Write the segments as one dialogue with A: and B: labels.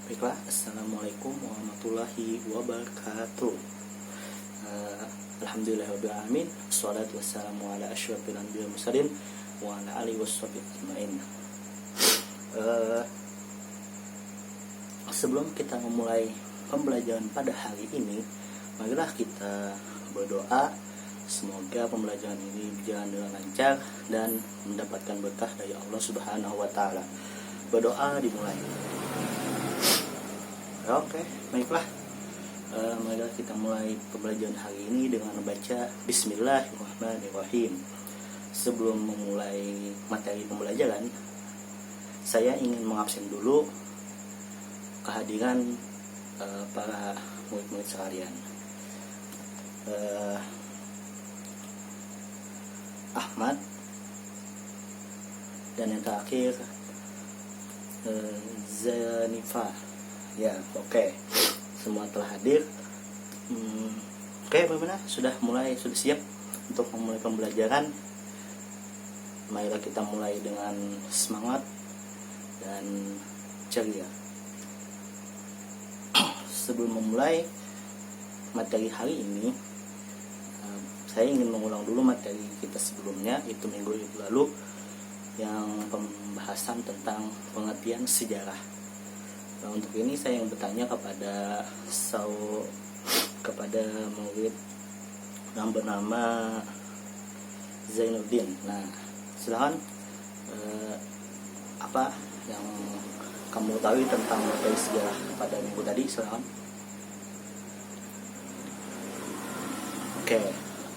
A: Baiklah, Assalamualaikum warahmatullahi wabarakatuh. Alhamdulillahirrahmanirrahim. Assalatu wassalamu ala asyrafil anbiya'i wal mursalin wa ala alihi washabihi ajmain. Sebelum kita memulai pembelajaran pada hari ini, marilah kita berdoa semoga pembelajaran ini berjalan dengan lancar dan mendapatkan berkah dari Allah Subhanahu wa taala. Berdoa dimulai. Oke, baiklah. Marilah kita mulai pembelajaran hari ini dengan membaca Bismillahirrahmanirrahim. Sebelum memulai materi pembelajaran, saya ingin mengabsen dulu kehadiran para murid-murid sekalian. Ahmad dan yang terakhir Zanifa. Ya, oke. Semua telah hadir. Oke, bagaimana? Sudah siap untuk memulai pembelajaran? Marilah kita mulai dengan semangat dan ceria. Sebelum memulai materi hari ini, saya ingin mengulang dulu materi kita sebelumnya, itu minggu lalu, yang pembahasan tentang pengertian sejarah. Nah, untuk ini saya ingin bertanya kepada murid yang bernama Zainuddin. Nah, silakan, apa yang kamu tahu tentang materi sejarah pada minggu tadi? Silakan. Oke,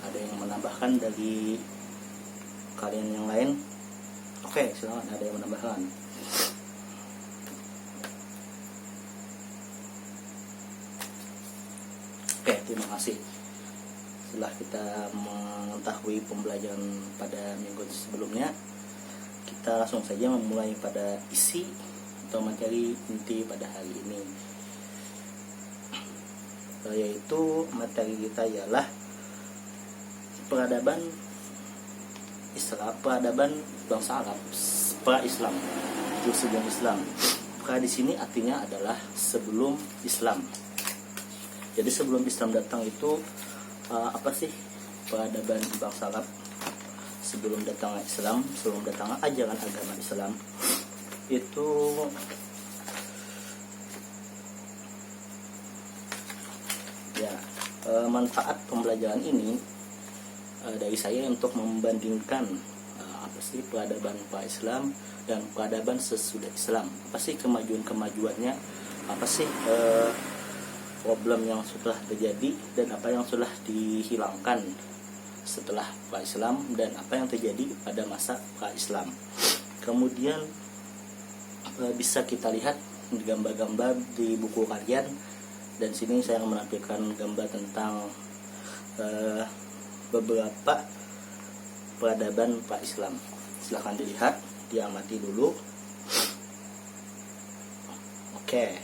A: ada yang menambahkan dari kalian yang lain? Oke, silakan, ada yang menambahkan. Oke, terima kasih. Setelah kita mengetahui pembelajaran pada minggu sebelumnya, kita langsung saja memulai pada isi atau materi inti pada hari ini, yaitu materi kita ialah peradaban Islam, peradaban bangsa Arab pra-Islam, itu sebelum Islam. Pra di sini artinya adalah sebelum Islam. Jadi sebelum Islam datang itu apa sih peradaban bangsa Arab sebelum datang Islam, sebelum datang ajaran agama Islam? Itu ya, manfaat pembelajaran ini dari saya untuk membandingkan apa sih peradaban pra-Islam dan peradaban sesudah Islam. Apa sih kemajuan-kemajuannya? Apa sih problem yang sudah terjadi dan apa yang sudah dihilangkan setelah pra-Islam dan apa yang terjadi pada masa pra-Islam. Kemudian bisa kita lihat di gambar-gambar di buku kalian, dan sini saya akan menampilkan gambar tentang beberapa peradaban pra-Islam. Silahkan dilihat, diamati dulu. Oke.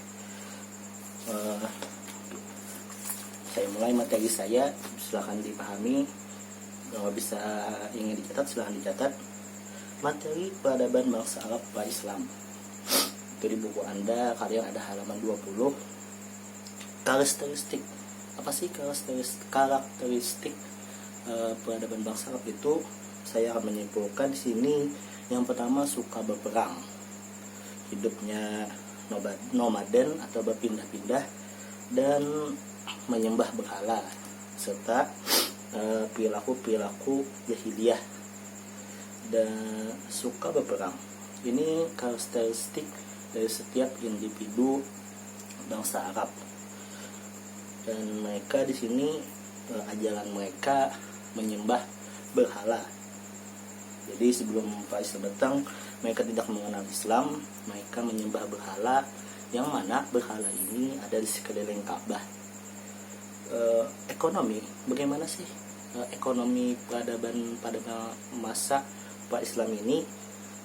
A: Saya mulai materi saya, silahkan dipahami. Kalau bisa ingin dicatat, silahkan dicatat. Materi peradaban bangsa Arab pra-Islam. Itu di buku Anda, kalian ada halaman 20. Karakteristik. Apa sih karakteristik peradaban bangsa Arab itu? Saya akan menyimpulkan di sini. Yang pertama, suka berperang. Hidupnya nomaden atau berpindah-pindah dan menyembah berhala, serta perilaku jahiliyah dan suka berperang. Ini karakteristik dari setiap individu bangsa Arab, dan mereka di sini ajaran mereka menyembah berhala. Jadi sebelum Islam datang, mereka tidak mengenal Islam, mereka menyembah berhala, yang mana berhala ini ada di sekeliling Ka'bah. Ekonomi, bagaimana sih ekonomi peradaban pada masa pra-Islam ini?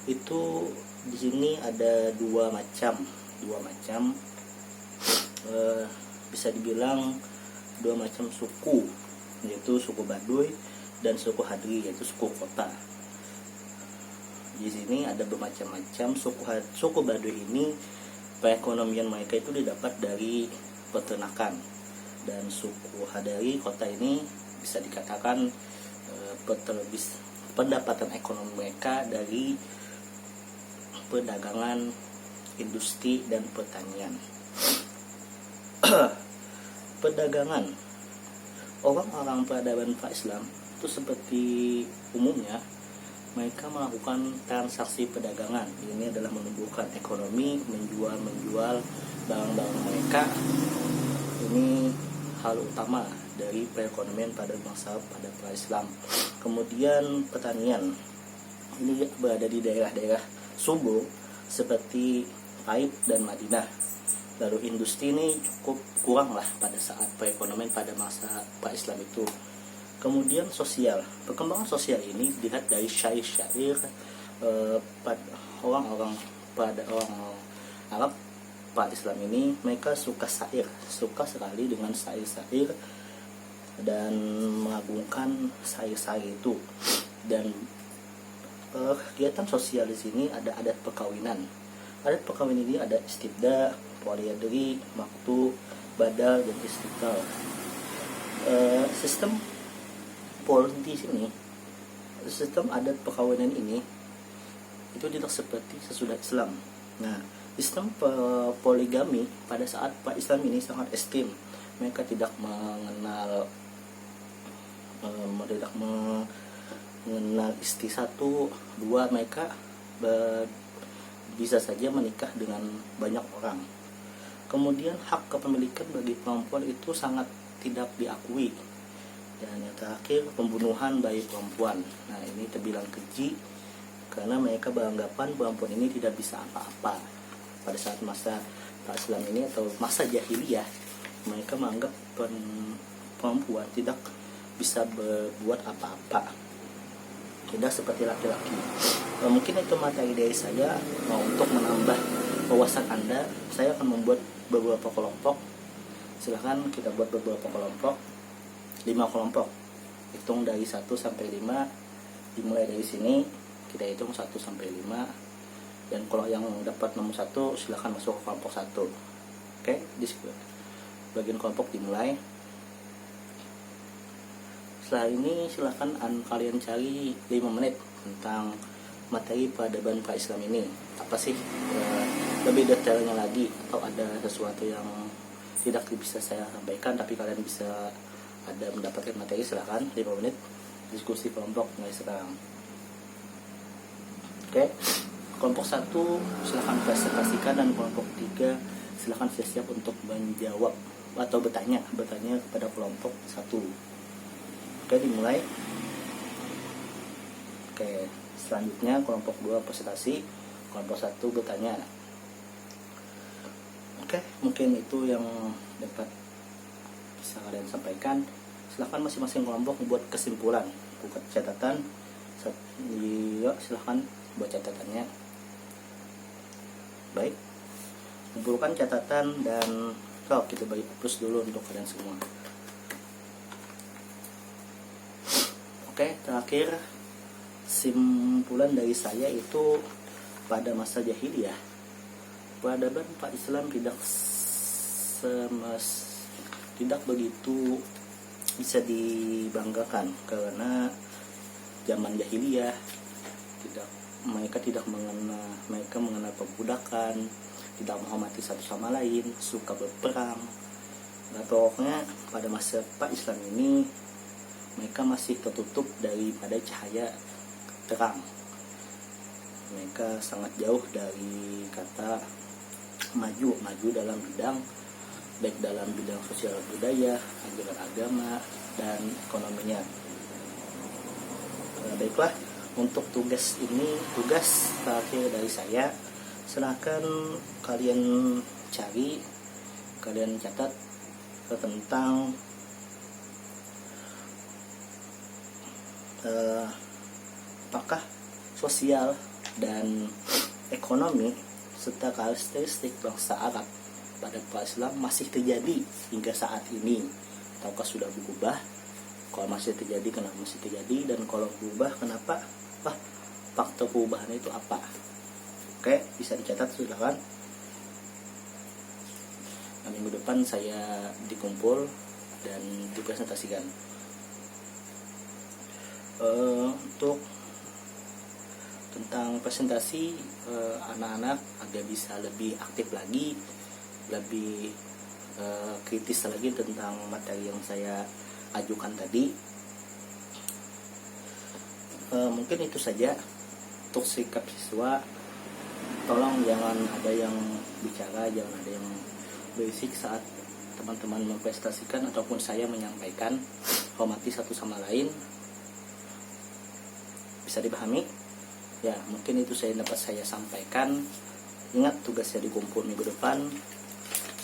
A: Itu di sini ada dua macam, bisa dibilang dua macam suku, yaitu suku Baduy dan suku Hadri, yaitu suku kota. Di sini ada bermacam-macam suku Baduy ini perekonomian mereka itu didapat dari peternakan, dan suku Hadari kota ini bisa dikatakan pendapatan ekonomi mereka dari perdagangan, industri, dan pertanian. Perdagangan, orang-orang peradaban pra-Islam itu seperti umumnya mereka melakukan transaksi perdagangan. Ini adalah menumbuhkan ekonomi, menjual barang-barang mereka. Ini hal utama dari perekonomian pada bangsa pada pra-Islam. Kemudian pertanian, ini berada di daerah-daerah subur seperti Taif dan Madinah. Lalu industri ini cukup kurang lah pada saat perekonomian pada masa pra-Islam itu. Kemudian sosial, perkembangan sosial ini dilihat dari syair-syair orang-orang Arab pra-Islam ini. Mereka suka sekali dengan syair-syair dan mengagungkan syair-syair itu. Dan kegiatan sosial di sini ada adat perkawinan. Adat perkawinan ini ada istibda, poliandri, maktu, badal, dan istiqlal. Sistem politis ini, sistem adat perkawinan ini itu tidak seperti sesudah Islam. Nah, sistem poligami pada saat pra-Islam ini sangat ekstrim. Mereka tidak mengenal istri satu, dua. Mereka bisa saja menikah dengan banyak orang. Kemudian hak kepemilikan bagi perempuan itu sangat tidak diakui. Dan yang terakhir, pembunuhan bayi perempuan. Nah, ini terbilang keji karena mereka beranggapan perempuan ini tidak bisa apa-apa. Pada saat masa pra-Islam ini atau masa jahiliyah, mereka menganggap perempuan tidak bisa berbuat apa-apa, tidak seperti laki-laki. Mungkin itu materi dari saya. Untuk menambah wawasan Anda, saya akan membuat beberapa kelompok. Silahkan kita buat beberapa kelompok, 5 kelompok. Hitung dari 1 sampai 5. Dimulai dari sini, kita hitung 1 sampai 5. Dan kalau yang dapat nomor 1, silahkan masuk ke kelompok 1. Oke, di bagian kelompok dimulai. Setelah ini silahkan kalian cari 5 menit tentang materi peradaban pra-Islam ini. Apa sih lebih detailnya lagi, atau ada sesuatu yang tidak bisa saya sampaikan tapi kalian bisa ada mendapatkan materi, silahkan 5 menit diskusi kelompok mulai sekarang. Oke, kelompok 1 silahkan presentasikan, dan kelompok 3 silahkan siap-siap untuk menjawab atau bertanya kepada kelompok 1. Oke, dimulai. Oke, selanjutnya kelompok 2 presentasi, kelompok 1 bertanya. Oke, mungkin itu yang dapat bisa kalian sampaikan. Silahkan masing-masing kelompok membuat kesimpulan, buat catatan. Yuk, silahkan buat catatannya. Baik, kumpulkan catatan dan kita bagi plus dulu untuk kalian semua. Oke, terakhir simpulan dari saya itu, pada masa jahiliyah peradaban pra-Islam tidak begitu bisa dibanggakan, karena zaman jahiliyah mereka mengenal perbudakan, tidak menghormati satu sama lain, suka berperang. Nah, pokoknya pada masa pra-Islam ini mereka masih tertutup daripada cahaya terang. Mereka sangat jauh dari kata maju dalam bidang, baik dalam bidang sosial budaya, ajaran agama, dan ekonominya. Baiklah, untuk tugas terakhir dari saya, silakan kalian cari, kalian catat tentang apakah sosial dan ekonomi serta karakteristik bangsa Arab pada pra-Islam masih terjadi hingga saat ini, ataukah sudah berubah? Kalau masih terjadi, kenapa masih terjadi? Dan kalau berubah, kenapa? Faktor perubahan itu apa? Oke, bisa dicatat, silakan. minggu depan saya dikumpul dan dipresentasikan. Untuk tentang presentasi, anak-anak agar bisa lebih aktif lagi, lebih kritis lagi tentang materi yang saya ajukan tadi. Mungkin itu saja untuk sikap siswa. Tolong jangan ada yang bicara, jangan ada yang berisik saat teman-teman mempresentasikan ataupun saya menyampaikan. Hormati satu sama lain. Bisa dipahami? Ya, mungkin itu dapat saya sampaikan. Ingat, tugasnya dikumpul minggu depan.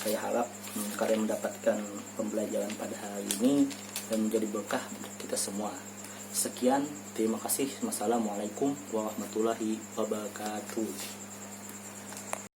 A: Saya harap kalian mendapatkan pembelajaran pada hari ini dan menjadi berkah untuk kita semua. Sekian, terima kasih. Wassalamualaikum warahmatullahi wabarakatuh.